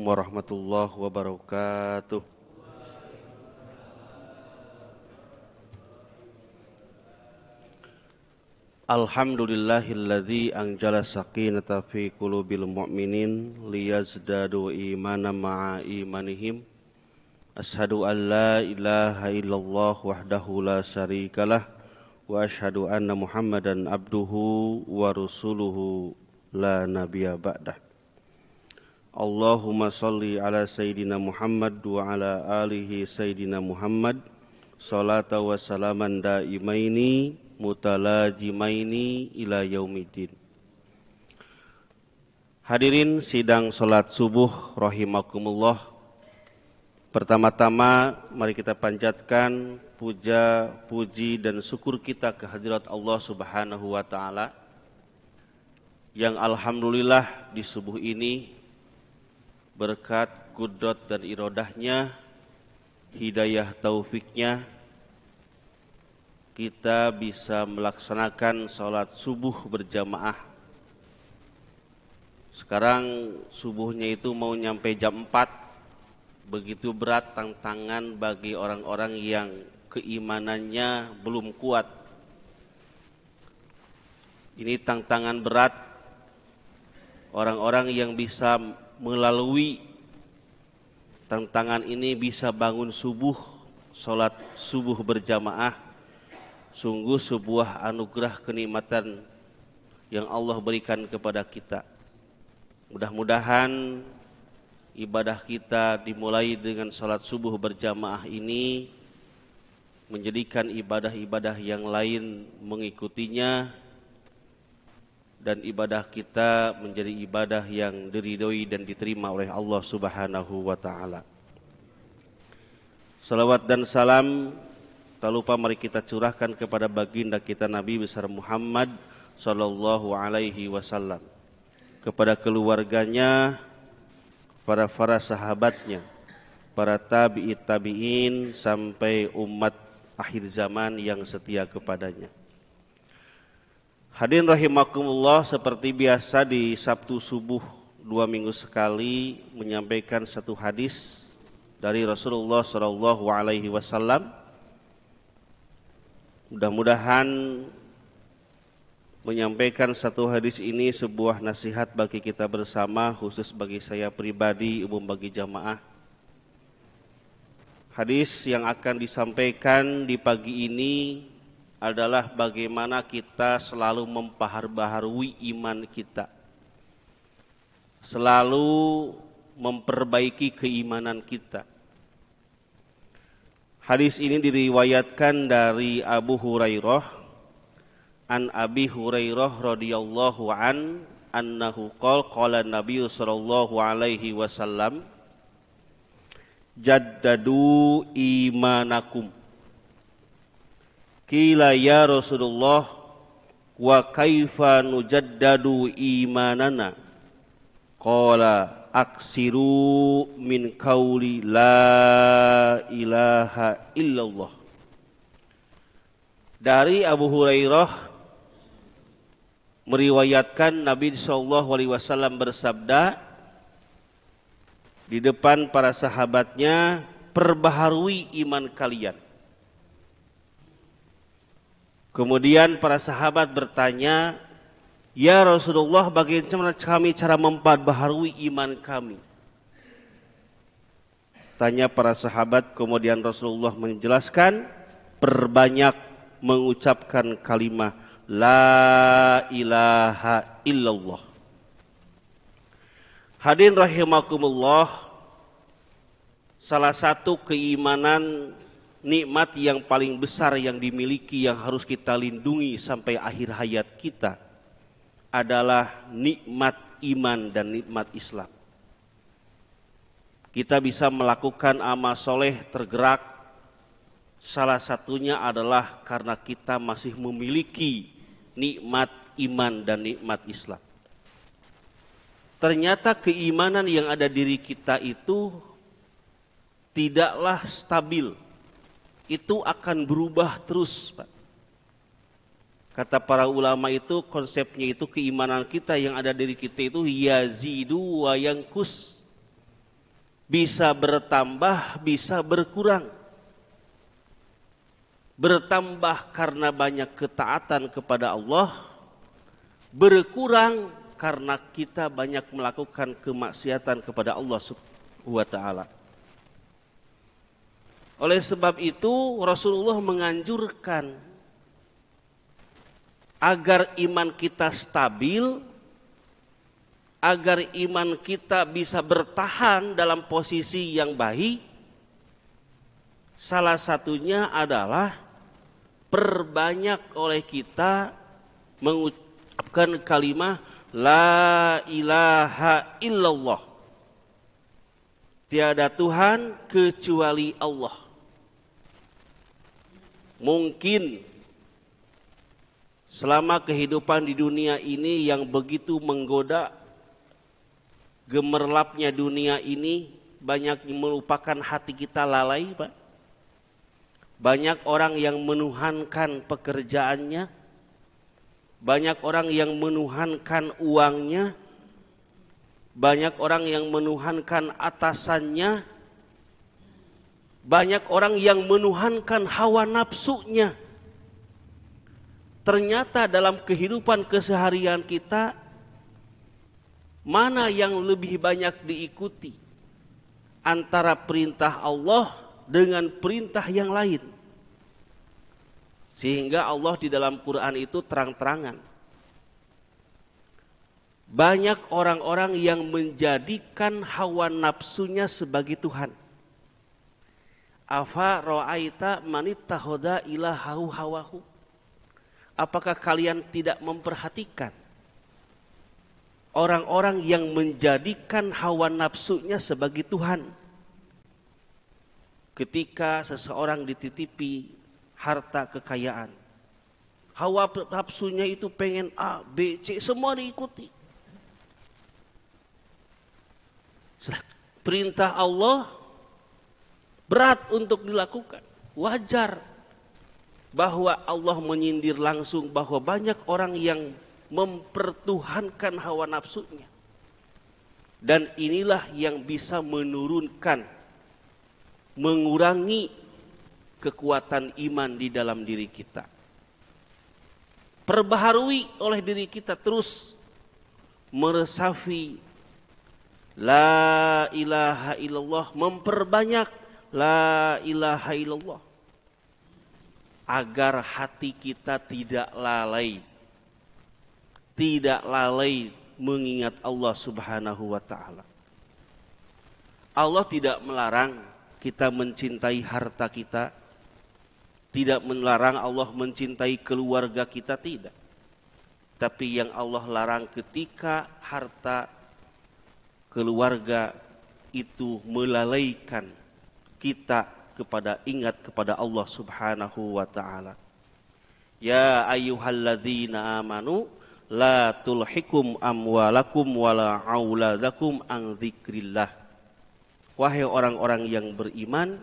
warahmatullahi wabarakatuh. Alhamdulillahilladzi anjala sakinata fi qulubil mu'minin liyazdadu imanan ma'a imanihim. Ashhadu an la ilaha illallah wahdahu la syarikalah wa ashhadu anna Muhammadan abduhu wa rasuluhu la nabiyya ba'dah. Allahumma salli ala sayyidina Muhammad wa ala alihi sayyidina Muhammad salata wa salaman daimaini mutalajimaini ila yaumiddin. Hadirin sidang salat subuh rahimakumullah. Pertama-tama mari kita panjatkan puja, puji dan syukur kita kehadirat Allah Subhanahu wa taala yang alhamdulillah di subuh ini berkat kudrat dan irodahnya, hidayah taufiknya, kita bisa melaksanakan sholat subuh berjamaah. Sekarang subuhnya itu mau nyampe jam 4, begitu berat tantangan bagi orang-orang yang keimanannya belum kuat. Ini tantangan berat orang-orang yang bisa melalui tantangan ini, bisa bangun subuh, sholat subuh berjamaah. Sungguh sebuah anugerah kenikmatan yang Allah berikan kepada kita. Mudah-mudahan ibadah kita dimulai dengan salat subuh berjamaah ini menjadikan ibadah-ibadah yang lain mengikutinya, dan ibadah kita menjadi ibadah yang diridhoi dan diterima oleh Allah Subhanahu wa taala. Salawat dan salam tak lupa mari kita curahkan kepada baginda kita Nabi besar Muhammad sallallahu alaihi wasallam, kepada keluarganya, para sahabatnya, para tabi'in sampai umat akhir zaman yang setia kepadanya. Hadirin rahimakumullah, seperti biasa di Sabtu subuh 2 minggu sekali menyampaikan satu hadis dari Rasulullah sallallahu alaihi wasallam. Mudah-mudahan menyampaikan satu hadis ini sebuah nasihat bagi kita bersama, khusus bagi saya pribadi, umum bagi jamaah. Hadis yang akan disampaikan di pagi ini adalah bagaimana kita selalu memperbaharui iman kita, selalu memperbaiki keimanan kita. Hadis ini diriwayatkan dari Abu Hurairah, an Abi Hurairah radhiyallahu annahu qala Nabi sallallahu alaihi wasallam, jaddadu imanakum. Qila ya Rasulullah wa kaifa nujaddadu imanana? Qala aksiru min qauli la ilaha illallah. Dari Abu Hurairah meriwayatkan Nabi SAW bersabda di depan para sahabatnya, perbaharui iman kalian. Kemudian para sahabat bertanya, ya Rasulullah, bagaimana kami cara memperbaharui iman kami? Tanya para sahabat, kemudian Rasulullah menjelaskan, perbanyak mengucapkan kalimat la ilaha illallah. Hadirin rahimakumullah, salah satu keimanan nikmat yang paling besar yang dimiliki, yang harus kita lindungi sampai akhir hayat kita, adalah nikmat iman dan nikmat Islam. Kita bisa melakukan amal soleh tergerak, salah satunya adalah karena kita masih memiliki nikmat iman dan nikmat Islam. Ternyata keimanan yang ada diri kita itu tidaklah stabil, itu akan berubah terus, Pak. Kata para ulama itu, konsepnya itu keimanan kita yang ada diri kita itu yazidu wa yankus. bisa bertambah, bisa berkurang. Bertambah karena banyak ketaatan kepada Allah, berkurang karena kita banyak melakukan kemaksiatan kepada Allah Subhanahu wa taala. Oleh sebab itu Rasulullah menganjurkan agar iman kita stabil, agar iman kita bisa bertahan dalam posisi yang baik. Salah satunya adalah perbanyak oleh kita mengucapkan kalimat La ilaha illallah. Tiada Tuhan kecuali Allah. Mungkin selama kehidupan di dunia ini yang begitu menggoda, gemerlapnya dunia ini, banyak melupakan hati kita lalai, Pak. Banyak orang yang menuhankan pekerjaannya, banyak orang yang menuhankan uangnya, banyak orang yang menuhankan atasannya, banyak orang yang menuhankan hawa nafsunya. Ternyata dalam kehidupan keseharian kita, mana yang lebih banyak diikuti antara perintah Allah dengan perintah yang lain. Sehingga Allah di dalam Quran itu terang-terangan. Banyak orang-orang yang menjadikan hawa nafsunya sebagai Tuhan. Afa ra'aita manittakhadha ilahahu hawahu. Apakah kalian tidak memperhatikan orang-orang yang menjadikan hawa nafsunya sebagai Tuhan? Ketika seseorang dititipi harta kekayaan, hawa nafsunya itu pengen A, B, C, semua diikuti. Perintah Allah berat untuk dilakukan. Wajar bahwa Allah menyindir langsung bahwa banyak orang yang mempertuhankan hawa nafsunya. Dan inilah yang bisa mengurangi kekuatan iman di dalam diri kita. Perbaharui oleh diri kita terus meresapi La ilaha illallah, memperbanyak La ilaha illallah, agar hati kita tidak lalai mengingat Allah Subhanahu wa taala. Allah tidak melarang kita mencintai harta kita, tidak melarang Allah mencintai keluarga kita, tidak. Tapi yang Allah larang ketika harta keluarga itu melalaikan kita ingat kepada Allah Subhanahu wa taala. Ya ayyuhalladzina amanu la tulhikum amwalakum wala auladakum an dzikrillah. Wahai orang-orang yang beriman,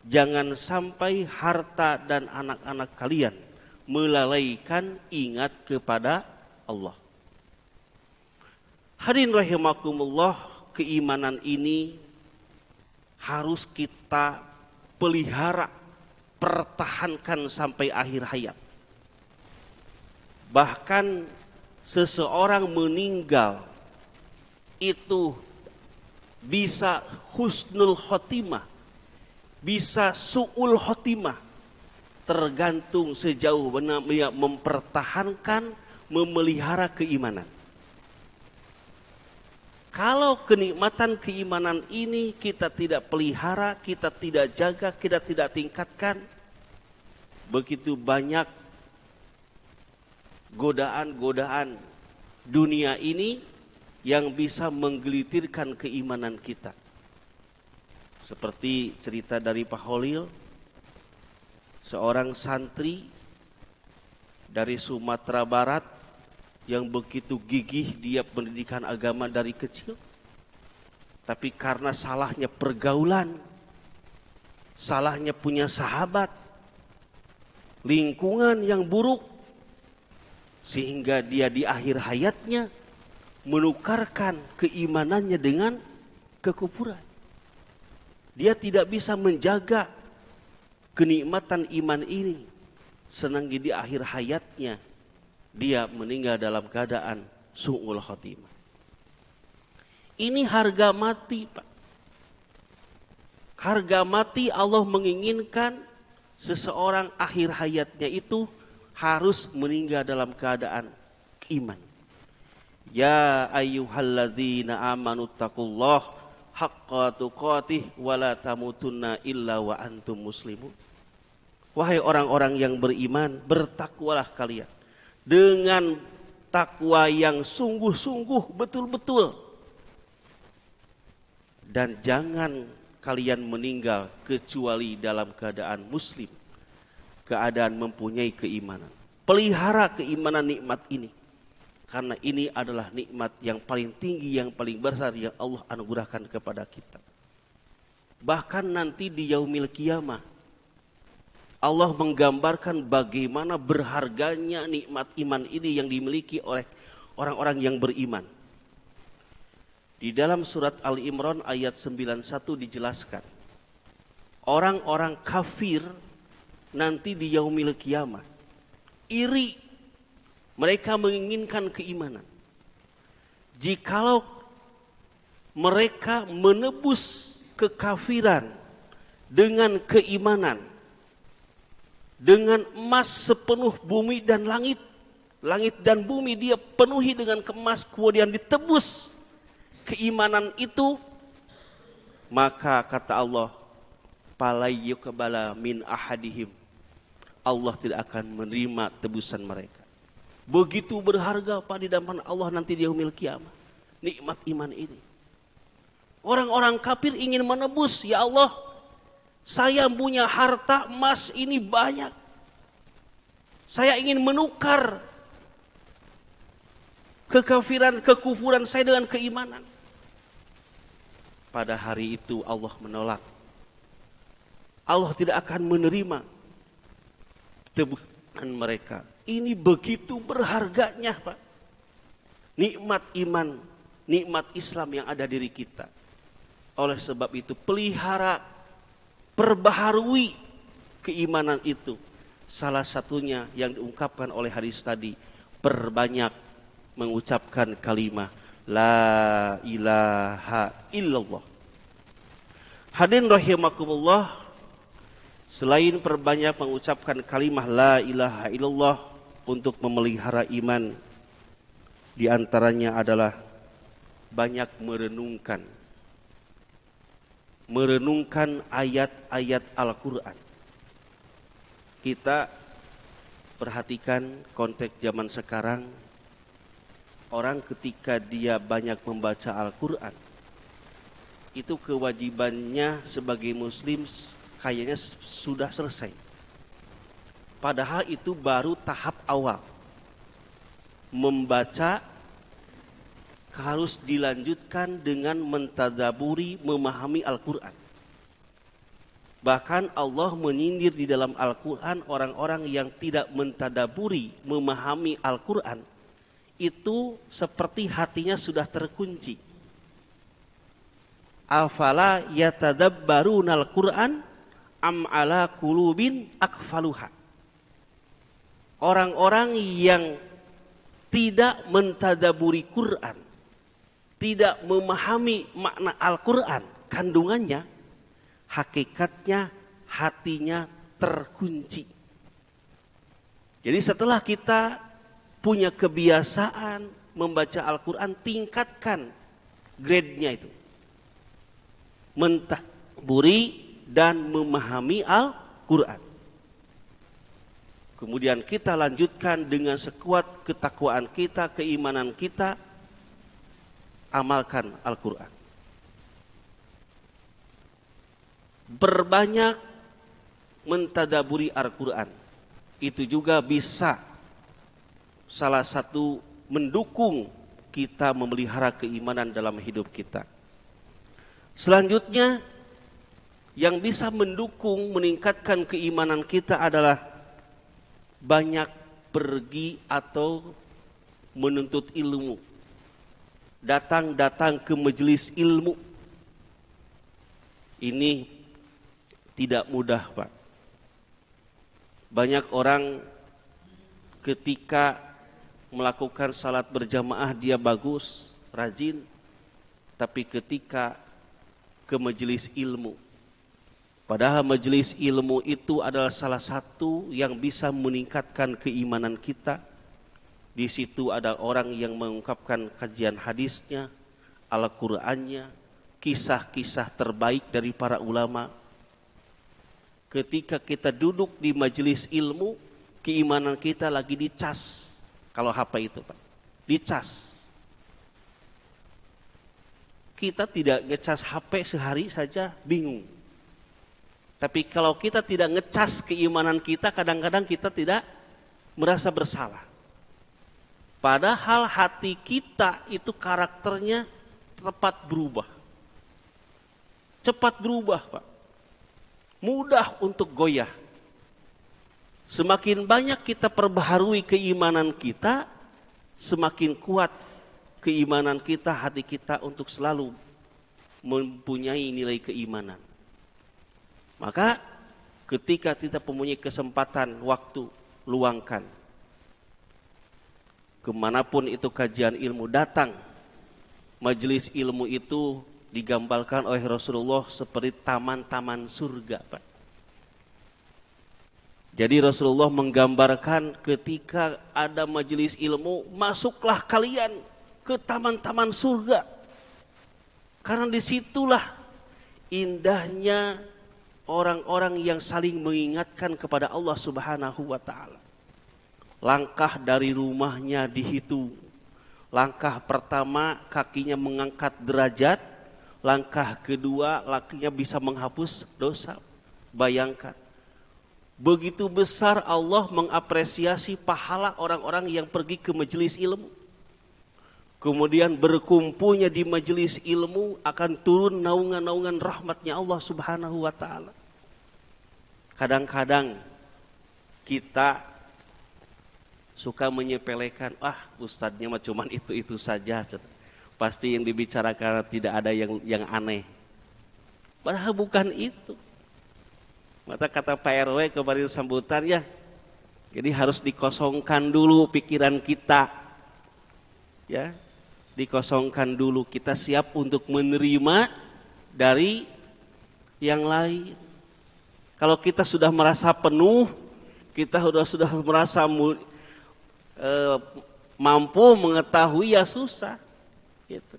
jangan sampai harta dan anak-anak kalian melalaikan ingat kepada Allah. Hadirin rahimakumullah, keimanan ini harus kita pelihara, pertahankan sampai akhir hayat. Bahkan seseorang meninggal itu bisa husnul khotimah, bisa su'ul khotimah, tergantung sejauh mana dia mempertahankan, memelihara keimanan. Kalau kenikmatan keimanan ini kita tidak pelihara, kita tidak jaga, kita tidak tingkatkan, begitu banyak godaan-godaan dunia ini yang bisa menggelitirkan keimanan kita. Seperti cerita dari Pak Holil, seorang santri dari Sumatera Barat yang begitu gigih dia pendidikan agama dari kecil, tapi karena salahnya pergaulan, salahnya punya sahabat, lingkungan yang buruk, sehingga dia di akhir hayatnya menukarkan keimanannya dengan kekufuran. Dia tidak bisa menjaga kenikmatan iman ini. Senang di akhir hayatnya dia meninggal dalam keadaan su'ul khotimah. Ini harga mati, Pak. Harga mati Allah menginginkan seseorang akhir hayatnya itu harus meninggal dalam keadaan iman. Ya ayyuhalladzina amanu taqullah haqqa tuqatih wa la tamutunna illa wa antum muslimun. Wahai orang-orang yang beriman, bertakwalah kalian dengan takwa yang sungguh-sungguh betul-betul. Dan jangan kalian meninggal kecuali dalam keadaan muslim, keadaan mempunyai keimanan. Pelihara keimanan nikmat ini, karena ini adalah nikmat yang paling tinggi, yang paling besar yang Allah anugerahkan kepada kita. Bahkan nanti di yaumil qiyamah Allah menggambarkan bagaimana berharganya nikmat iman ini yang dimiliki oleh orang-orang yang beriman. Di dalam surat Ali Imran ayat 91 dijelaskan, orang-orang kafir nanti di yaumil qiyamah iri, mereka menginginkan keimanan. Jikalau mereka menebus kekafiran dengan keimanan, dengan emas sepenuh bumi dan langit, langit dan bumi dia penuhi dengan emas, kemudian ditebus keimanan itu, maka kata Allah, falayyuqbala min ahadihim, Allah tidak akan menerima tebusan mereka. Begitu berharga Pak di hadapan Allah nanti di yaumil qiyamah nikmat iman ini. Orang-orang kafir ingin menebus, ya Allah, saya punya harta emas ini banyak, saya ingin menukar kekafiran, kekufuran saya dengan keimanan. Pada hari itu Allah menolak. Allah tidak akan menerima tebusan mereka. Ini begitu berharganya, Pak. Nikmat iman, nikmat Islam yang ada diri kita. Oleh sebab itu pelihara, perbaharui keimanan itu. Salah satunya yang diungkapkan oleh hadis tadi, perbanyak mengucapkan kalimat la ilaha illallah. Hadirin rahimakumullah, selain perbanyak mengucapkan kalimat la ilaha illallah untuk memelihara iman, di antaranya adalah banyak merenungkan ayat-ayat Al-Quran. Kita perhatikan konteks zaman sekarang, orang ketika dia banyak membaca Al-Quran, itu kewajibannya sebagai muslim kayaknya sudah selesai. Padahal itu baru tahap awal. Membaca harus dilanjutkan dengan mentadaburi, memahami Al-Quran. Bahkan Allah menyindir di dalam Al-Quran orang-orang yang tidak mentadaburi, memahami Al-Quran, itu seperti hatinya sudah terkunci. Afala yatadabbarunal Qur'an am ala qulubin akfaluha. Orang-orang yang tidak mentadaburi Quran, tidak memahami makna Al-Quran, kandungannya, hakikatnya hatinya terkunci. Jadi setelah kita punya kebiasaan membaca Al-Quran, tingkatkan grade-nya itu. Mentadaburi dan memahami Al-Quran. Kemudian kita lanjutkan dengan sekuat ketakwaan kita, keimanan kita, amalkan Al-Quran. Berbanyak mentadaburi Al-Quran. Itu juga bisa salah satu mendukung kita memelihara keimanan dalam hidup kita. Selanjutnya, yang bisa mendukung, meningkatkan keimanan kita adalah banyak pergi atau menuntut ilmu. Datang ke majelis ilmu. Ini tidak mudah, Pak. Banyak orang ketika melakukan salat berjamaah dia bagus, rajin, tapi ketika ke majelis ilmu, padahal majelis ilmu itu adalah salah satu yang bisa meningkatkan keimanan kita. Di situ ada orang yang mengungkapkan kajian hadisnya, Al-Qur'annya, kisah-kisah terbaik dari para ulama. Ketika kita duduk di majelis ilmu, keimanan kita lagi dicas. Kalau HP itu, Pak, dicas. Kita tidak ngecas HP sehari saja bingung. Tapi kalau kita tidak ngecas keimanan kita, kadang-kadang kita tidak merasa bersalah. Padahal hati kita itu karakternya cepat berubah. Cepat berubah, Pak. Mudah untuk goyah. Semakin banyak kita perbaharui keimanan kita, semakin kuat keimanan kita, hati kita untuk selalu mempunyai nilai keimanan. Maka ketika kita mempunyai kesempatan, waktu, luangkan. Kemanapun itu kajian ilmu datang, majelis ilmu itu digambarkan oleh Rasulullah seperti taman-taman surga, Pak. Jadi Rasulullah menggambarkan ketika ada majelis ilmu, masuklah kalian ke taman-taman surga. Karena disitulah indahnya orang-orang yang saling mengingatkan kepada Allah Subhanahu wa ta'ala. Langkah dari rumahnya dihitung. Langkah pertama kakinya mengangkat derajat, langkah kedua lakinya bisa menghapus dosa. Bayangkan, begitu besar Allah mengapresiasi pahala orang-orang yang pergi ke majelis ilmu. Kemudian berkumpulnya di majelis ilmu akan turun naungan-naungan rahmatnya Allah Subhanahu wa ta'ala. Kadang-kadang kita suka menyepelekan, ustadznya mah cuman itu saja. Pasti yang dibicarakan tidak ada yang aneh. Padahal bukan itu. Maka kata Pak RW kemarin sambutannya, jadi harus dikosongkan dulu pikiran kita. Ya, dikosongkan dulu, kita siap untuk menerima dari yang lain. Kalau kita sudah merasa penuh, kita sudah merasa mampu mengetahui, ya susah. Gitu.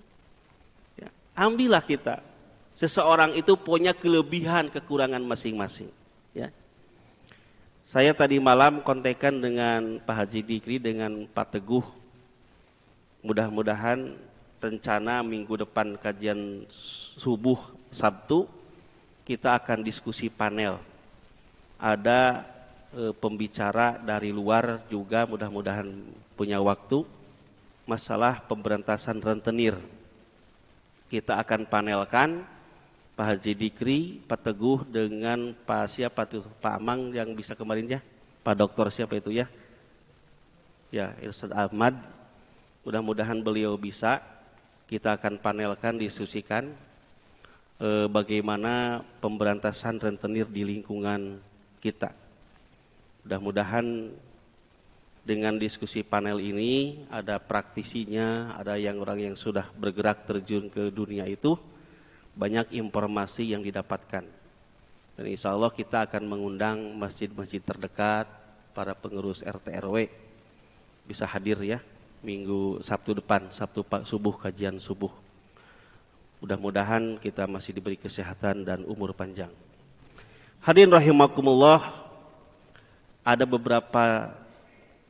Ya, ambillah kita. Seseorang itu punya kelebihan kekurangan masing-masing. Ya. Saya tadi malam kontekan dengan Pak Haji Dikri dengan Pak Teguh. Mudah-mudahan rencana minggu depan kajian subuh Sabtu kita akan diskusi panel. Ada pembicara dari luar juga, mudah-mudahan punya waktu, masalah pemberantasan rentenir. Kita akan panelkan Pak Haji Dikri, Pak Teguh dengan Pak siapa tuh, Pak Amang yang bisa kemarin ya, Pak Dokter siapa itu ya, ya Irsyad Ahmad. Mudah-mudahan beliau bisa. Kita akan panelkan, diskusikan bagaimana pemberantasan rentenir di lingkungan kita. Mudah-mudahan dengan diskusi panel ini ada praktisinya, ada orang yang sudah bergerak terjun ke dunia itu, banyak informasi yang didapatkan. Dan insya Allah kita akan mengundang masjid-masjid terdekat, para pengurus RT RW bisa hadir ya, minggu Sabtu depan, Sabtu subuh, kajian subuh. Mudah-mudahan kita masih diberi kesehatan dan umur panjang. Hadirin rahimakumullah, ada beberapa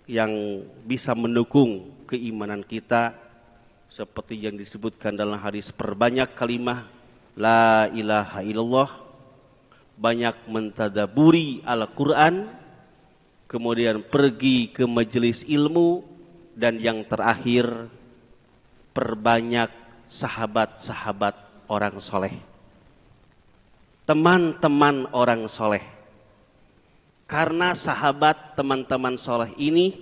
yang bisa mendukung keimanan kita seperti yang disebutkan dalam hadis, perbanyak kalimah la ilaha illallah, banyak mentadaburi Al-Quran, kemudian pergi ke majelis ilmu, dan yang terakhir perbanyak sahabat-sahabat orang soleh, teman-teman orang soleh. Karena sahabat, teman-teman soleh ini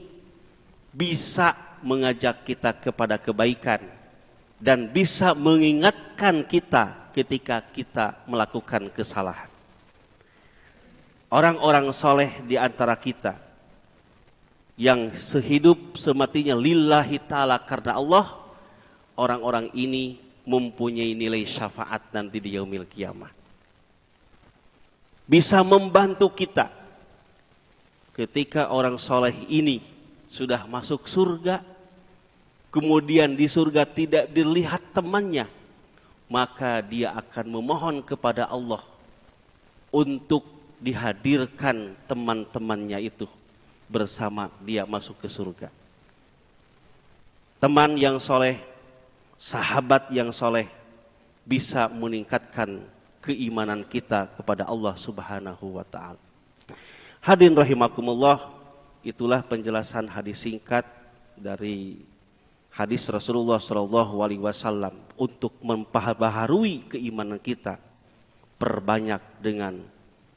bisa mengajak kita kepada kebaikan, dan bisa mengingatkan kita ketika kita melakukan kesalahan. Orang-orang soleh di antara kita yang sehidup sematinya lillahi ta'ala karena Allah, orang-orang ini mempunyai nilai syafaat nanti di yaumil kiamah. Bisa membantu kita ketika orang soleh ini sudah masuk surga, kemudian di surga tidak dilihat temannya, maka dia akan memohon kepada Allah untuk dihadirkan teman-temannya itu bersama dia masuk ke surga. Teman yang soleh, sahabat yang soleh bisa meningkatkan keimanan kita kepada Allah Subhanahu wa ta'ala. Hadirin rahimakumullah, itulah penjelasan hadis singkat dari hadis Rasulullah SAW untuk memperbaharui keimanan kita. Perbanyak dengan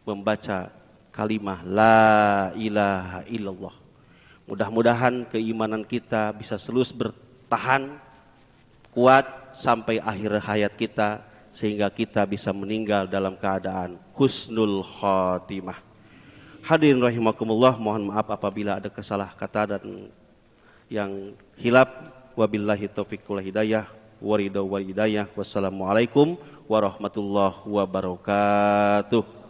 membaca kalimah la ilaha illallah. Mudah-mudahan keimanan kita bisa terus bertahan kuat sampai akhir hayat kita, sehingga kita bisa meninggal dalam keadaan husnul khotimah. Hadirin rahimakumullah, mohon maaf apabila ada kesalah kata dan yang hilaf. Wabillahi taufiq wal hidayah, waridau wal hidayah. Wassalamualaikum warahmatullahi wabarakatuh.